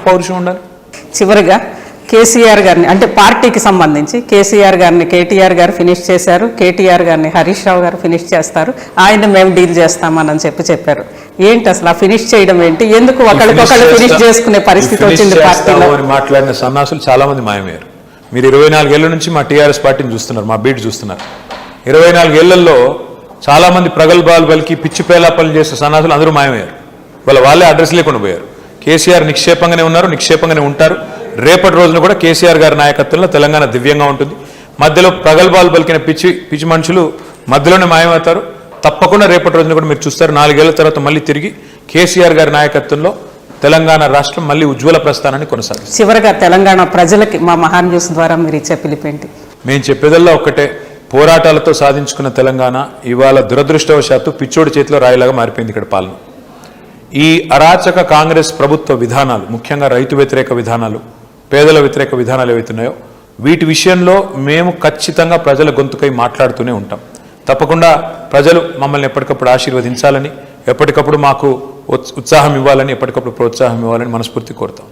పౌరుషం ఉండాలి? చివరిగా కేసీఆర్ గారిని అంటే పార్టీకి సంబంధించి కేసీఆర్ గారిని కేటీఆర్ గారు ఫినిష్ చేశారు, కేటీఆర్ గారిని హరీష్ రావు గారు ఫినిష్ చేస్తారు, ఆయన మేము డీల్ చేస్తామని చెప్పారు. ఏంటి అసలు ఆ ఫినిష్ చేయడం ఏంటి? ఎందుకు ఒకళ్ళకొకళ్ళు ఫినిష్ చేసుకునే పరిస్థితి వచ్చింది పార్టీలో? మాట్లాడిన సన్నాసులు చాలా మంది మాయమయ్యారు. మీరు 24 ఏళ్ల నుంచి మా టీఆర్ఎస్ పార్టీని చూస్తున్నారు, మా బీట్ చూస్తున్నారు. 24 ఏళ్లలో చాలా మంది ప్రగల్భాలు పలికి పిచ్చి పేలాపలు చేసే సన్నాసులు అందరూ మాయమయ్యారు. వాళ్ళే అడ్రస్ లేకుండా పోయారు. కేసీఆర్ నిక్షేపంగానే ఉన్నారు, నిక్షేపంగానే ఉంటారు. రేపటి రోజున కూడా కేసీఆర్ గారి నాయకత్వంలో తెలంగాణ దివ్యంగా ఉంటుంది. మధ్యలో ప్రగల్భాలు పలికిన పిచ్చి మనుషులు మధ్యలోనే మాయమవుతారు. తప్పకుండా రేపటి రోజున కూడా మీరు చూస్తారు. 4 ఏళ్ల తర్వాత మళ్ళీ తిరిగి కేసీఆర్ గారి నాయకత్వంలో తెలంగాణ రాష్ట్రం మళ్ళీ ఉజ్వల ప్రస్థానాన్ని కొనసాగిస్తుంది. చివరిగా తెలంగాణ ప్రజలకి మా మహాన్ న్యూస్ ద్వారా మీరు ఇచ్చే పిలుపేంటి? మేము చెప్పేదల్లా ఒక్కటే, పోరాటాలతో సాధించుకున్న తెలంగాణ ఇవాళ దురదృష్టవశాత్తు పిచ్చోడి చేతిలో రాయిలాగా మారిపోయింది ఇక్కడ పాలన. ఈ అరాచక కాంగ్రెస్ ప్రభుత్వ విధానాలు, ముఖ్యంగా రైతు వ్యతిరేక విధానాలు, పేదల వ్యతిరేక విధానాలు ఏవైతున్నాయో వీటి విషయంలో మేము ఖచ్చితంగా ప్రజల గొంతుకై మాట్లాడుతూనే ఉంటాం. తప్పకుండా ప్రజలు మమ్మల్ని ఎప్పటికప్పుడు ఆశీర్వదించాలని, ఎప్పటికప్పుడు మాకు ఉత్సాహం ఇవ్వాలని, ఎప్పటికప్పుడు ప్రోత్సాహం ఇవ్వాలని మనస్ఫూర్తి కోరుతాం.